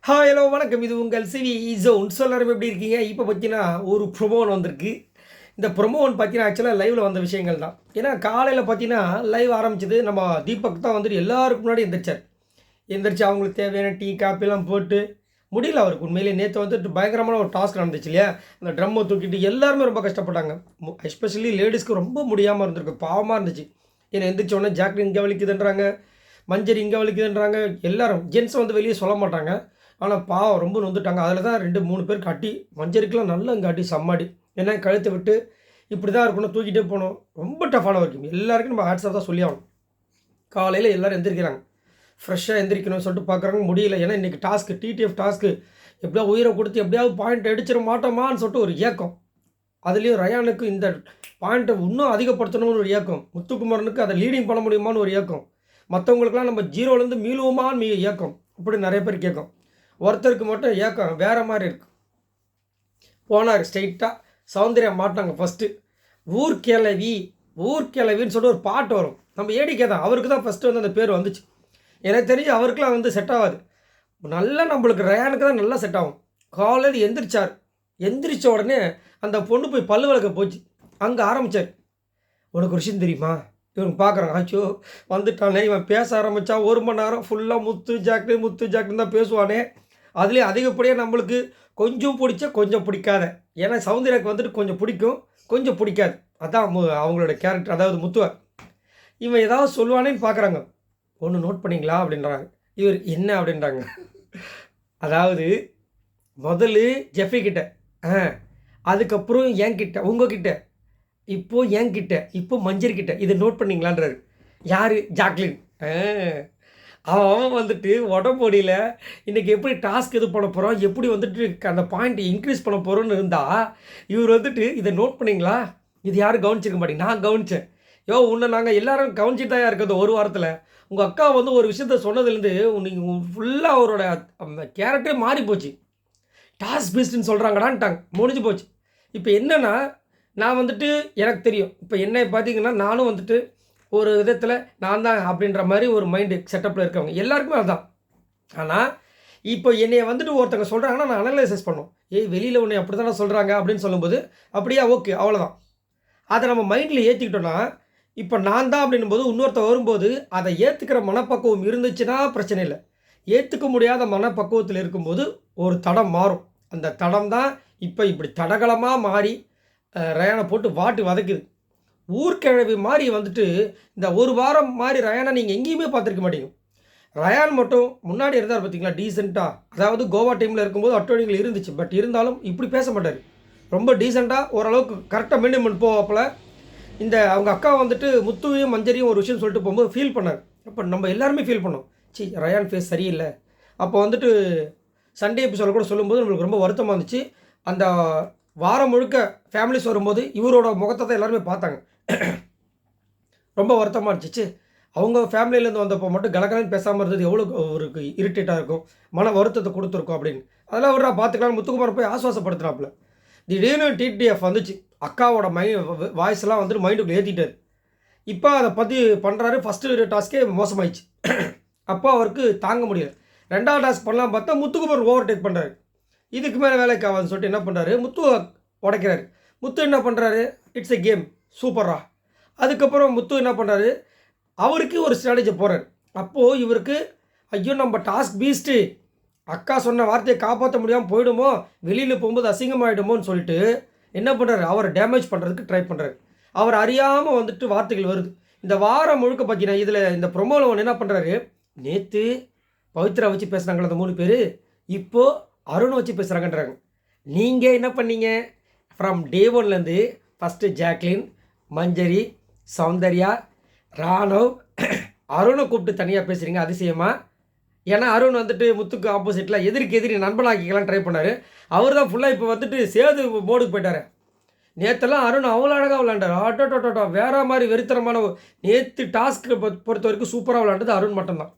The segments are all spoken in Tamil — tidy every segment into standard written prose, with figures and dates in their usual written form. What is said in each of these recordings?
ஹாய் ஹலோ வணக்கம். இது உங்கள் சிவி ஜோன். எல்லாரும் எப்படி இருக்கீங்க? இப்போ பார்த்தீங்கன்னா ஒரு ப்ரொமோன் வந்திருக்கு. இந்த ப்ரொமோன் பார்த்தீங்கன்னா ஆக்சுவலாக லைவில் வந்த விஷயங்கள் தான். ஏன்னா காலையில் பார்த்தீங்கன்னா லைவ் ஆரம்பிச்சது நம்ம தீபக் தான் வந்துட்டு எல்லாருக்கும் முன்னாடி எந்திரிச்சார். எந்திரிச்சு அவங்களுக்கு தேவையான டீ காப்பிலாம் போட்டு முடியல அவருக்கு. உண்மையிலேயே நேற்று வந்துட்டு பயங்கரமான ஒரு டாஸ்க் நடந்துச்சு இல்லையா? அந்த ட்ரம்மை தூக்கிட்டு எல்லாருமே ரொம்ப கஷ்டப்பட்டாங்க. எஸ்பெஷலி லேடிஸ்க்கு ரொம்ப முடியாமல் இருந்திருக்கு, பாவமாக இருந்துச்சு. ஏன்னா எந்திரிச்ச உடனே ஜாக்லின் இங்கே வலிக்குதுன்றாங்க, மஞ்சரி இங்கே வலிக்குதுன்றாங்க. எல்லாரும் ஜென்ஸ் வந்து வெளியே சொல்ல மாட்டாங்க. ஆனால் பாவம் ரொம்ப நொந்துட்டாங்க. அதில் தான் 2-3 பேருக்கு அடி. மஞ்சரிக்கெலாம் நல்லா இங்கே அடி செம்மாடி. ஏன்னா கழுத்தை விட்டு இப்படி தான் இருக்கணும், தூக்கிட்டே போகணும். ரொம்ப டஃப்பான ஒர்க்கு. எல்லாருக்கும் நம்ம ஹேட்ஸ் தான் சொல்லி ஆகணும். காலையில் எல்லோரும் எந்திரிக்கிறாங்க, ஃப்ரெஷ்ஷாக எந்திரிக்கணும்னு சொல்லிட்டு பார்க்குறாங்க, முடியல. ஏன்னா இன்றைக்கி டாஸ்க்கு, டிடிஎஃப் டாஸ்க்கு, எப்படியாவது உயிரை கொடுத்து எப்படியாவது பாயிண்ட் அடிச்சிட மாட்டோமான்னு சொல்லிட்டு ஒரு ஏக்கம். அதுலேயும் ரயானுக்கு இந்த பாயிண்ட்டை இன்னும் அதிகப்படுத்தணும்னு ஒரு ஏக்கம். முத்துக்குமரனுக்கு அதை லீடிங் பண்ண முடியுமான்னு ஒரு ஏக்கம். மற்றவங்களுக்குலாம் நம்ம ஜீரோலேருந்து மீளுவோமான்னு ஏக்கம். இப்படி நிறைய பேர் கேட்கும். ஒருத்தருக்கு மட்டும் ஏக்கம் வேறு மாதிரி இருக்கு. போனார் ஸ்ட்ரைட்டாக சௌந்தர்யா மாட்டாங்க. ஃபஸ்ட்டு ஊர்கிழவின்னு சொல்லிட்டு ஒரு பாட்டு வரும். நம்ம ஏடிக்கே தான், அவருக்கு தான் ஃபஸ்ட்டு வந்து அந்த பேர் வந்துச்சு. எனக்கு தெரிஞ்சு அவருக்கெலாம் வந்து செட் ஆகாது. நல்லா நம்மளுக்கு ரயானுக்கு தான் நல்லா செட் ஆகும். காலையில் எந்திரிச்சார். எந்திரிச்ச உடனே அந்த பொண்ணு போய் பல்லு விளக்க போச்சு. அங்கே ஆரம்பித்தார். உனக்கு ஒரு விஷயம் தெரியுமா? இவங்க பார்க்குறாங்க, ஆச்சோ வந்துட்டானே இவன் பேச ஆரம்பித்தா 1 மணி நேரம் ஃபுல்லாக முத்து ஜாக்லின் தான் பேசுவானே. அதுலேயும் அதிகப்படியாக நம்மளுக்கு கொஞ்சம் பிடிச்ச கொஞ்சம் பிடிக்காத. ஏன்னா சௌந்தர்யாவுக்கு வந்துட்டு கொஞ்சம் பிடிக்கும், கொஞ்சம் பிடிக்காது. அதான் அவங்களோட கேரக்டர். அதாவது முத்துவை இவன் ஏதாவது சொல்லுவானேன்னு பார்க்குறாங்க. ஒன்று நோட் பண்ணிங்களா அப்படின்றாங்க. இவர் என்ன அப்படின்றாங்க. அதாவது முதல்ல ஜெஃபி கிட்ட, அதுக்கப்புறம் என்கிட்ட, உங்ககிட்ட, இப்போது என்கிட்ட, இப்போ மஞ்சரிக்கிட்ட. இதை நோட் பண்ணிங்களான்றாரு. யார்? ஜாக்லின். அவன் வந்துட்டு உடம்பொடியில் இன்றைக்கி எப்படி டாஸ்க் இது பண்ண போகிறோம், எப்படி வந்துட்டு அந்த பாயிண்ட் இன்க்ரீஸ் பண்ண போகிறோன்னு இருந்தால், இவர் வந்துட்டு இதை நோட் பண்ணிங்களா, இது யாரும் கவனிச்சிருக்க மாட்டேங்க, நான் கவனித்தேன். உன்னை நாங்கள் எல்லோரும் கவனிச்சுட்டு தான் இருக்கிறது. ஒரு வாரத்தில் உங்கள் அக்கா வந்து ஒரு விஷயத்த சொன்னதுலேருந்து நீங்கள் ஃபுல்லாக அவரோட கேரக்டரே மாறி போச்சு. டாஸ்க் பேஸ்டுன்னு சொல்கிறாங்கடான்ட்டாங்க, முடிஞ்சு போச்சு. இப்போ என்னென்னா நான் வந்துட்டு எனக்கு தெரியும். இப்போ என்ன பார்த்தீங்கன்னா நானும் வந்துட்டு ஒரு விதத்தில் நான் தான் அப்படின்ற மாதிரி ஒரு மைண்டு செட்டப்பில் இருக்கவங்க எல்லாருக்குமே அதுதான். ஆனால் இப்போ என்னைய வந்துட்டு ஒருத்தங்க சொல்கிறாங்கன்னா நான் அனலைசஸ் பண்ணுவோம். வெளியில் உன்னை அப்படி தானே சொல்கிறாங்க அப்படின்னு சொல்லும்போது, அப்படியா, ஓகே, அவ்வளோதான். அதை நம்ம மைண்டில் ஏற்றிக்கிட்டோன்னா, இப்போ நான் தான் அப்படின்னும் போது இன்னொருத்தர் வரும்போது அதை ஏற்றுக்கிற மனப்பக்குவம் இருந்துச்சுன்னா பிரச்சனை இல்லை. ஏற்றுக்க முடியாத மனப்பக்குவத்தில் இருக்கும்போது ஒரு தடம் மாறும். அந்த தடம் தான் இப்போ இப்படி தடகளமாக மாறி ரயானை போட்டு வாட்டி வதைக்குது. ஊர்கிழவி மாதிரி வந்துட்டு இந்த ஒரு வாரம் மாதிரி ரயானை நீங்கள் எங்கேயுமே பார்த்துருக்க மாட்டீங்க. ரயான் மட்டும் முன்னாடி இருந்தார் பார்த்தீங்களா, டீசெண்டாக. அதாவது கோவா டீமில் இருக்கும்போது அட்டோனிகள் இருந்துச்சு, பட் இருந்தாலும் இப்படி பேச மாட்டார். ரொம்ப டீசெண்டாக ஓரளவுக்கு கரெக்டாக மெயின்டைன் பண்ணி போவாப்பில். இந்த அவங்க அக்கா வந்துட்டு முத்துவையும் மஞ்சரியும் ஒரு விஷயம் சொல்லிட்டு போகும்போது ஃபீல் பண்ணார். அப்போ நம்ம எல்லாருமே ஃபீல் பண்ணோம், ரயான் ஃபேஸ் சரியில்லை. அப்போ வந்துட்டு சண்டே எபிசோட கூட சொல்லும்போது நம்மளுக்கு ரொம்ப வருத்தமாக இருந்துச்சு. அந்த வாரம் முழுக்க ஃபேமிலிஸ் வரும்போது இவரோட முகத்தை தான் எல்லாருமே பார்த்தாங்க. ரொம்ப வருத்தமாக இருந்துச்சு. அவங்க ஃபேமிலியிலேருந்து வந்தப்போ மட்டும் கலகலன்னு பேசாமல் இருந்தது எவ்வளோ அவருக்கு இரிட்டேட்டாக இருக்கும், மன வருத்தத்தை கொடுத்துருக்கோம் அப்படின்னு. அதெல்லாம் அவர் நான் பார்த்துக்கலாம் முத்துக்குமார் போய் ஆசுவாசப்படுத்தினாப்புல. திடீர்னு டிடிஎஃப் வந்துச்சு. அக்காவோட வாய்ஸ்லாம் வந்துட்டு மைண்டுக்குள்ளே ஏற்றிட்டார். இப்போ அதை பற்றி பண்ணுறாரு. ஃபஸ்ட்டு டாஸ்க்கே மோசமாயிடுச்சு. அப்போ அவருக்கு தாங்க முடியல. 2வது டாஸ்க் பண்ணலாம் பார்த்தா முத்துக்குமார் ஓவர் டேக் பண்ணுறாரு. இதுக்கு மேலே வேலைக்கு ஆகாதுன்னு சொல்லிட்டு என்ன பண்ணுறாரு, முத்துவை உடைக்கிறாரு. முத்து என்ன பண்ணுறாரு, இட்ஸ் எ கேம், சூப்பரா. அதுக்கப்புறம் முத்து என்ன பண்ணுறாரு, அவருக்கு ஒரு ஸ்ட்ராட்டஜி போகிறார். அப்போது இவருக்கு ஐயோ நம்ம டாஸ்க் பீஸ்ட்டு, அக்கா சொன்ன வார்த்தையை காப்பாற்ற முடியாமல் போயிடுமோ, வெளியில் போகும்போது அசிங்கமாகிடுமோன்னு சொல்லிட்டு என்ன பண்ணுறாரு, அவரை டேமேஜ் பண்ணுறதுக்கு ட்ரை பண்ணுறாரு. அவர் அறியாமல் வந்துட்டு வார்த்தைகள் வருது. இந்த வாரம் முழுக்க பார்த்தீங்கன்னா இதில் இந்த ப்ரொமோவில் ஒன்று என்ன பண்ணுறாரு, நேற்று பவித்ரா வச்சு பேசுகிறாங்களே அந்த 3 பேர், இப்போது அருணை வச்சு பேசுகிறாங்கன்றாங்க. நீங்கள் என்ன பண்ணீங்க, ஃப்ரம் டே 1லேருந்து ஃபஸ்ட்டு ஜாக்லின், மஞ்சரி, சௌந்தர்யா, ராணவ், அருணை கூப்பிட்டு தனியாக பேசுகிறீங்க அதிசயமா. ஏன்னா அருண் வந்துட்டு முத்துக்கு ஆப்போசிட்டில் எதிரி நண்பனாக்கிக்கலாம் ட்ரை பண்ணார். அவர் தான் ஃபுல்லாக இப்போ வந்துட்டு சேது மோடுக்கு போயிட்டார். நேற்றெல்லாம் அருண் அவ்வளோ அழகாக விளாண்டார். ஆட்டோட்டோட்டோ வேறு மாதிரி வெறித்தனமான. நேற்று டாஸ்க்கு பொறுத்த வரைக்கும் சூப்பராக விளாண்டது அருண் மட்டும்தான்.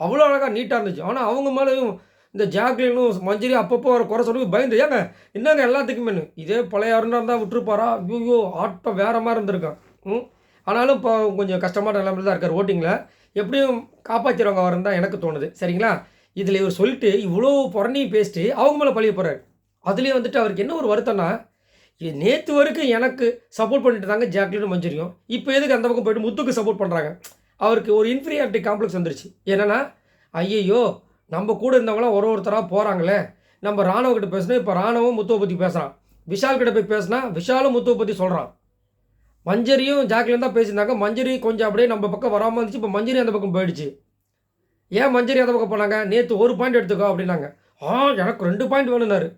அவ்வளோ அழகாக நீட்டாக இருந்துச்சு. ஆனால் அவங்க மேலேயும் இந்த ஜாக்லினும் மஞ்சரியும் அப்பப்போ ஒரு குறை சொல்லி பயந்து, ஏங்க என்னங்க எல்லாத்துக்குமே இதே பழைய அருணாக இருந்தால் விட்டுருப்பாரா, ஐயோ ஆட்டம் வேறு மாதிரி இருந்திருக்கான். ஆனாலும் இப்போ கொஞ்சம் கஷ்டமான நிலைமையில் தான் இருக்கார் ஓட்டிங்கில். எப்படியும் காப்பாற்றிடுவாங்க அவருன்னு தான் எனக்கு தோணுது. சரிங்களா? இதில் இவர் சொல்லிட்டு இவ்வளோ புறணியும் பேசிட்டு அவங்க மேலே பழிய போகிறார். அதுலேயே வந்துட்டு அவருக்கு என்ன ஒரு வருத்தம்னா, நேற்று வரைக்கும் எனக்கு சப்போர்ட் பண்ணிட்டு இருந்தாங்க ஜாக்லினும் மஞ்சரியும், இப்போ எதுக்கு அந்த பக்கம் போயிட்டு முத்துக்கு சப்போர்ட் பண்ணுறாங்க. அவருக்கு ஒரு இன்ஃபீரியாரிட்டி காம்ப்ளெக்ஸ் வந்துருச்சு. என்னென்னா, ஐயையோ நம்ம கூட இருந்தவங்களாம் ஒருத்தராக போகிறாங்களே, நம்ம ராணுவக்கிட்ட பேசினா இப்போ ராணுவம் முத்துவை பற்றி பேசுகிறான், விஷால் கிட்ட போய் பேசினா விஷாலும் முத்துவை பற்றி சொல்கிறான். மஞ்சரியும் ஜாக்லின் தான் பேசியிருந்தாங்க. மஞ்சரி கொஞ்சம் அப்படியே நம்ம பக்கம் வராமல் இருந்துச்சு. இப்போ மஞ்சரி அந்த பக்கம் போயிடுச்சு. ஏன் மஞ்சரி அந்த பக்கம் போனாங்க? நேற்று 1 பாயிண்ட் எடுத்துக்கோ அப்படின்னாங்க. எனக்கு 2 பாயிண்ட் வேணும்னாரு.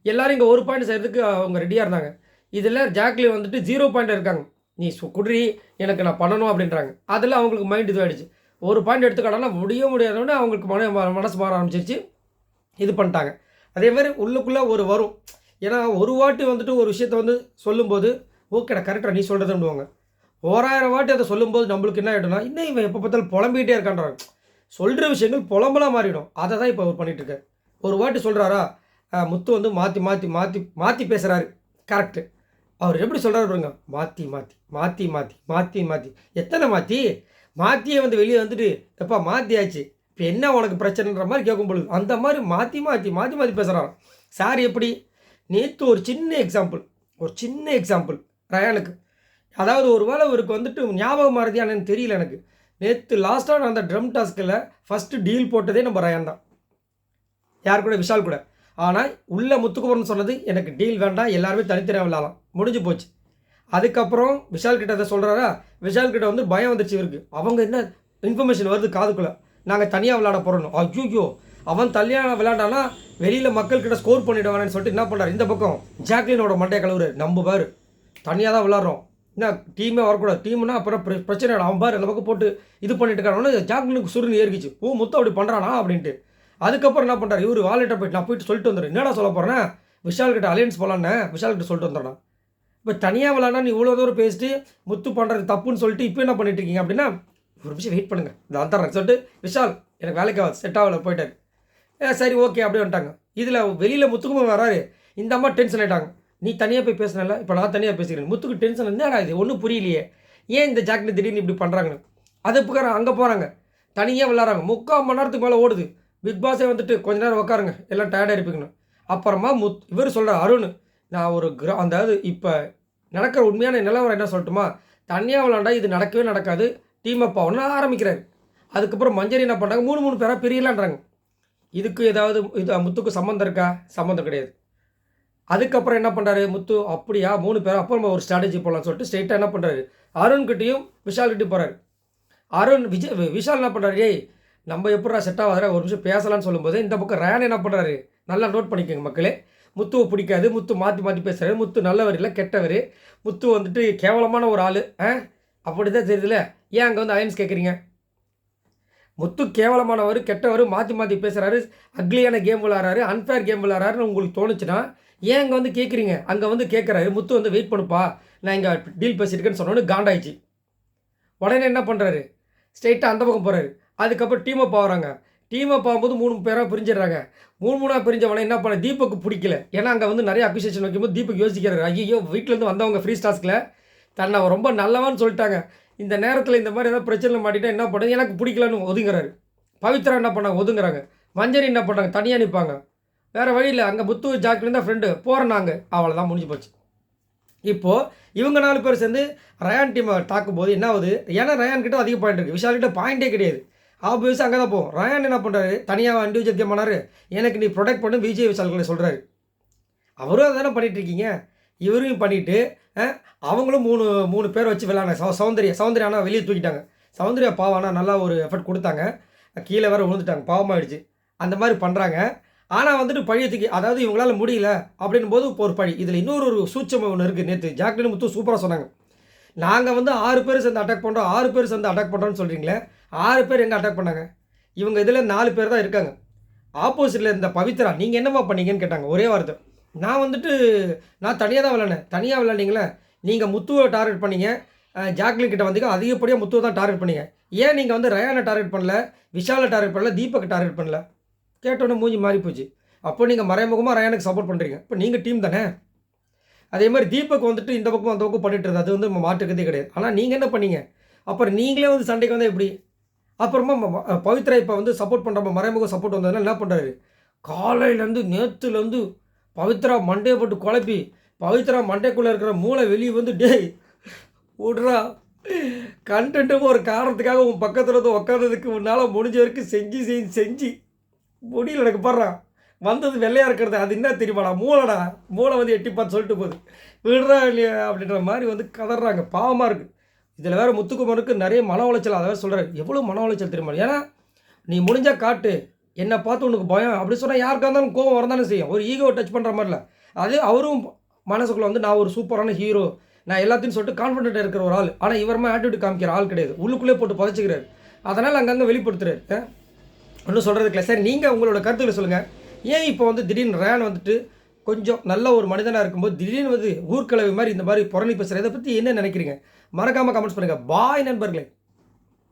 எல்லோரும் இங்கே 1 பாயிண்ட் செய்கிறதுக்கு அவங்க ரெடியாக இருந்தாங்க. இதில் ஜாக்லின் வந்துட்டு 0 பாயிண்ட் இருக்காங்க. நீ குட்ரி எனக்கு நான் பண்ணணும் அப்படின்றாங்க. அதில் அவங்களுக்கு மைண்ட் இதுவாகிடுச்சு. 1 பாயிண்ட் எடுத்துக்காடனா முடியாதோடனே அவங்களுக்கு மனசு மாற ஆரம்பிச்சிருச்சு. இது பண்ணிட்டாங்க. அதேமாதிரி உள்ளுக்குள்ளே ஒரு வரும். ஏன்னா ஒரு வாட்டி வந்துட்டு ஒரு விஷயத்தை வந்து சொல்லும்போது ஓகேடா கரெக்டாக நீ சொல்கிறதுன்னுவாங்க. 1000 வாட்டி அதை சொல்லும்போது நம்மளுக்கு என்ன ஆகிடும்னா, இன்னும் இவன் எப்போ பார்த்தாலும் புலம்பிகிட்டே இருக்கான்றாங்க. சொல்கிற விஷயங்கள் புலம்பலாக மாறிடும். அதை தான் இப்போ அவர் பண்ணிகிட்ருக்கார். ஒரு வாட்டி சொல்கிறாரா, முத்து வந்து மாற்றி மாற்றி மாற்றி மாற்றி பேசுகிறாரு. கரெக்டு. அவர் எப்படி சொல்கிறாரு பாருங்க, மாற்றி மாற்றி மாற்றி மாற்றி மாற்றி மாற்றி எத்தனை மாற்றியே வந்து வெளியே வந்துட்டு எப்பா மாற்றியாச்சு இப்போ என்ன உனக்கு பிரச்சனைன்ற மாதிரி கேட்கும் பொழுது அந்த மாதிரி மாற்றி மாற்றி மாற்றி மாற்றி பேசுகிறாராம். சார் எப்படி நேற்று ஒரு சின்ன எக்ஸாம்பிள் ரயானுக்கு, அதாவது ஒரு வேளை இவருக்கு வந்துட்டு ஞாபகம் மறதியானு தெரியல எனக்கு. நேற்று லாஸ்ட்டாக நான் அந்த ட்ரம் டாஸ்கில் ஃபஸ்ட்டு டீல் போட்டதே நம்ம ரயான் தான். யார் கூட? விஷால் கூட. ஆனால் உள்ள முத்துக்குமரன் சொன்னது எனக்கு டீல் வேண்டாம், எல்லாருமே தனித்தனியாக விளாடலாம், முடிஞ்சு போச்சு. அதுக்கப்புறம் விஷால் கிட்ட அதை சொல்கிறாரா, விஷால் கிட்ட வந்து பயம் வந்துருச்சு இவருக்கு. அவங்க என்ன இன்ஃபர்மேஷன் வருது காதுக்குள்ளே, நாங்கள் தனியாக விளாட போகிறோம். ஐயோ அவன் தனியாக விளையாண்டானா வெளியில் மக்கள்கிட்ட ஸ்கோர் பண்ணிவிடுவானு சொல்லிட்டு என்ன பண்ணுறாரு, இந்த பக்கம் ஜாக்லினோட மண்டையை கழுவுறாரு. நம்ம பாரு தனியாக தான் விளாட்றோம், என்ன டீமே வரக்கூடாது, டீம்னா அப்புறம் பிரச்சனை. அவன் பாரு அந்த பக்கம் போட்டு இது பண்ணிட்டு இருக்கானு ஜாக்லினுக்கு சுருன்னு ஏறிக்கிச்சு. முத்து அப்படி பண்ணுறானா அப்படின்ட்டு. அதுக்கப்புறம் என்ன பண்ணுறாரு, இவர் வாலெட்டை போயிட்டு நான் போயிட்டு சொல்லிட்டு வந்துடுறேன். என்னடா சொல்ல போகிறேன், விஷால் கிட்ட அலையன்ஸ் போகலான்னு விஷால் கிட்ட சொல்லிட்டு வந்துடுறான். இப்போ தனியாக விளாட்னா நீ இவ்வளோ தூரம் பேசிட்டு முத்து பண்ணுறது தப்புன்னு சொல்லிட்டு இப்போ என்ன பண்ணிட்டு இருக்கீங்க அப்படின்னா, ஒரு நிமிஷம் வெயிட் பண்ணுங்கள் இந்த வந்துடுறேன் சொல்லிட்டு விஷால் எனக்கு வேலைக்கு ஆகாது செட் ஆகலை போயிட்டார். சரி ஓகே அப்படி வந்துட்டாங்க. இதில் வெளியில் முத்துக்குமரன் வராரு. இந்த அம்மா டென்ஷன் ஆகிட்டாங்க. நீ தனியாக போய் பேசினல, இப்போ நான் தனியாக பேசிக்கிறேன். முத்துக்கு டென்ஷன் என்னடா இது ஒன்றும் புரியலையே, ஏன் இந்த ஜாக்லின் திடீர்னு இப்படி பண்ணுறாங்கன்னு. அது புக்கார அங்கே போகிறாங்க, தனியாக விளாட்றாங்க. 3/4 மணி நேரத்துக்கு மேலே ஓடுது. பிக் பாஸே வந்துட்டு கொஞ்ச நேரம் உட்காருங்க எல்லாம் டயர்டாக இருப்பீங்கன்னு. அப்புறமா இவர் சொல்கிறார் அருண், நான் ஒரு அதாவது இப்போ நடக்கிற உண்மையான நிலவரம் என்ன சொல்லட்டுமா, தனியாக விளாண்டா இது நடக்கவே நடக்காது, டீம் அப் ஆகணும்னு ஆரம்பிக்கிறாரு. அதுக்கப்புறம் மஞ்சரி என்ன பண்ணுறாங்க, 3 பேராக பிரியலான்றாங்க. இதுக்கு ஏதாவது இது முத்துக்கு சம்மந்தம் இருக்கா? சம்மந்தம் கிடையாது. அதுக்கப்புறம் என்ன பண்ணுறாரு முத்து, அப்படியா 3 பேர், அப்புறம் ஒரு ஸ்ட்ராட்டஜி போடலாம்னு சொல்லிட்டு ஸ்ட்ரெயிட்டாக என்ன பண்ணுறாரு, அருண்கிட்டையும் விஷால்கிட்டையும் போகிறாரு. விஷால் என்ன பண்ணுறாரு, ஏய் நம்ம எப்படா செட் ஆகாத ஒரு நிமிஷம் பேசலான்னு சொல்லும்போது இந்த பக்கம் ரயான் என்ன பண்ணுறாரு, நல்லா நோட் பண்ணிக்கோங்க மக்களே, முத்துவை பிடிக்காது, முத்து மாற்றி மாற்றி பேசுகிறாரு, முத்து நல்லவர் இல்லை கெட்டவர், முத்து வந்துட்டு கேவலமான ஒரு ஆள், அப்படி தான் தெரியுதுல்ல, ஏன் அங்கே வந்து அயன்ஸ் கேட்குறீங்க, முத்து கேவலமானவர் கெட்டவர் மாற்றி மாற்றி பேசுகிறாரு, அக்லியான கேம் விளாட்றாரு, அன்ஃபேர் கேம் விளாட்றாருன்னு உங்களுக்கு தோணுச்சுன்னா ஏன் அங்கே வந்து கேட்குறீங்க. அங்கே வந்து கேட்குறாரு முத்து வந்து வெயிட் பண்ணுப்பா நான் இங்கே டீல் பேசியிருக்கேன்னு சொன்னோன்னு காண்டாயிடுச்சு. உடனே என்ன பண்ணுறாரு, ஸ்ட்ரெயிட்டாக அந்த பக்கம் போகிறாரு. அதுக்கப்புறம் டீமை போகிறாங்க. டீமை போகும்போது 3 பேராக பிரிஞ்சிடுறாங்க. 3 பிரிஞ்சவனே என்ன பண்ண, தீபக்கு பிடிக்கல. ஏன்னா அங்கே வந்து நிறைய அக்யூசேஷன் வைக்கும்போது தீபக் யோசிக்கிறாரு, ஐயோ வீட்டிலேருந்து வந்தவங்க ஃப்ரீ ஸ்டாஸ்கில் தன்னை ரொம்ப நல்லவான்னு சொல்லிட்டாங்க, இந்த நேரத்தில் இந்த மாதிரி ஏதாவது பிரச்சனை மாட்டிட்டா என்ன பண்ணுது, எனக்கு பிடிக்கலன்னு ஒதுங்குறாரு. பவித்ரா என்ன பண்ணாங்க, ஒதுங்குறாங்க. மஞ்சரி என்ன பண்ணுறாங்க, தனியாக நிற்பாங்க. வேறு வழியில் அங்கே முத்து ஜாக்லின் தான் ஃப்ரெண்டு போகிறனாங்க, அவ்வளோதான் முடிஞ்சு போச்சு. இப்போது இவங்க 4 பேர் சேர்ந்து ரயான் டீமை தாக்கும்போது என்ன ஆகுது, ஏன்னா ரயான் கிட்ட அதிக பாயிண்ட் இருக்குது, விஷால் கிட்ட பாயிண்டே கிடையாது. ஆப்வியஸாக அங்கே தான் போகும். ரயான் என்ன பண்ணுறாரு, தனியாக இண்டிவிஜுவல் கேம் பண்ணார், எனக்கு நீ ப்ரொடெக்ட் பண்ணு விஜய் விஷால்களை சொல்கிறாரு. அவரும் அதை தானே பண்ணிகிட்ருக்கீங்க, இவரையும் பண்ணிவிட்டு அவங்களும் 3 பேர் வச்சு விளாட்னாங்க. சௌந்தர்யா ஆனால் வெளியே தூக்கிட்டாங்க. சௌந்தர்யா பாவானா நல்லா ஒரு எஃபர்ட் கொடுத்தாங்க, கீழே வேறு விழுந்துட்டாங்க, பாவமாகிடுச்சு. அந்த மாதிரி பண்ணுறாங்க. ஆனால் வந்துட்டு பழியத்துக்கு, அதாவது இவங்களால் முடியல அப்படின்னும் போது இப்போ ஒரு பழி. இதில் இன்னொரு சூட்சம் ஒன்று இருக்குது. நேற்று ஜாக்லின் முத்து சூப்பராக சொன்னாங்க, நாங்கள் வந்து 6 பேர் சேர்ந்து அட்டாக் பண்ணுறோம், 6 பேர் சேர்ந்து அட்டாக் பண்ணுறோன்னு சொல்கிறீங்களே, 6 பேர் எங்கே அட்டாக் பண்ணாங்க, இவங்க இதில் 4 பேர் தான் இருக்காங்க. ஆப்போசிட்டில் இருந்த பவித்ரா நீங்கள் என்னம்மா பண்ணீங்கன்னு கேட்டாங்க. ஒரே வார்த்தை, நான் வந்துட்டு நான் தனியாக தான் விளாண்டேன். தனியாக விளாண்டிங்களே, நீங்கள் முத்துவை டார்கெட் பண்ணீங்க, ஜாக்லின் கிட்ட வந்தீங்க, அதிகப்படியாக முத்துவை தான் டார்கெட் பண்ணீங்க, ஏன் நீங்கள் வந்து ரயானை டார்கெட் பண்ணல, விஷாலை டார்கெட் பண்ணல, தீபக்கை டார்கெட் பண்ணல. கேட்டோன்னே மூஞ்சி மாறி போச்சு. அப்போ நீங்கள் மறைமுகமாக ரயானுக்கு சப்போர்ட் பண்ணுறீங்க, இப்போ நீங்கள் டீம் தானே. அதே மாதிரி தீபக் வந்துட்டு இந்த பக்கம் அந்த பக்கம் பண்ணிட்டு இருந்தது, அது வந்து நம்ம மாற்றுக்கிறதே கிடையாது. ஆனால் நீங்கள் என்ன பண்ணீங்க, அப்புறம் நீங்களே வந்து சண்டைக்கு வந்தால் எப்படி, அப்புறமா பவித்ரா இப்போ வந்து சப்போர்ட் பண்ணுற மறைமுக சப்போர்ட் வந்ததுனால என்ன பண்ணுறாரு, காலையிலேருந்து நேற்றுலேருந்து பவித்ரா மண்டையை போட்டு குழப்பி பவித்ரா மண்டைக்குள்ளே இருக்கிற மூளை வெளியே வந்து டேய் விட்றா கண்டென்ட்டும் ஒரு காரணத்துக்காக உன் பக்கத்தில் வந்து உட்காந்ததுக்கு உன்னால் முடிஞ்ச வரைக்கும் செஞ்சு முடியல எனக்கு பாடுறான் வந்தது வெள்ளையாக இருக்கிறது அது என்ன தெரியுமாடா மூளை வந்து எட்டி பார்த்து சொல்லிட்டு போகுது விடுறா இல்லையா அப்படின்ற மாதிரி வந்து கதறாங்க. பாவமாக இருக்குது. இதில் வேறு முத்துக்குமருக்கு நிறைய மன உளைச்சல். அதை சொல்கிறேன் எவ்வளோ மன உளைச்சல் தெரியுமா. ஏன்னா நீ முடிஞ்சால் காட்டு, என்னை பார்த்து உனக்கு பயம் அப்படி சொன்னால் யாருக்காக இருந்தாலும் கோவம் வரதானே செய்யும். ஒரு ஈகோ டச் பண்ணுற மாதிரில அது அவரும் மனசுக்குள்ளே வந்து நான் ஒரு சூப்பரான ஹீரோ, நான் எல்லாத்தையும் சொல்லிட்டு கான்ஃபிடென்ட்டாக இருக்கிற ஒரு ஆள். ஆனால் இவருமே ஆட்டிடியூட் காமிக்கிற ஆள் கிடையாது. உள்ளுக்குள்ளே போட்டு புதைச்சிக்கிறாரு. அதனால் அங்கங்கே வெளிப்படுத்துறாரு. ஒன்றும் சொல்கிறதுக்கு சரி, நீங்கள் உங்களோட கருத்துக்களை சொல்லுங்கள். ஏன் இப்போ வந்து திடீர்னு ரேன் வந்துட்டு கொஞ்சம் நல்ல ஒரு மனிதனாக இருக்கும்போது திடீர்னு வந்து ஊர்க்கிழமை மாதிரி இந்த மாதிரி புறணி பேசுகிற இதை பற்றி என்ன நினைக்கிறீங்க? மறக்காமல் கமெண்ட்ஸ் பண்ணுங்கள். பாய் நண்பர்களே.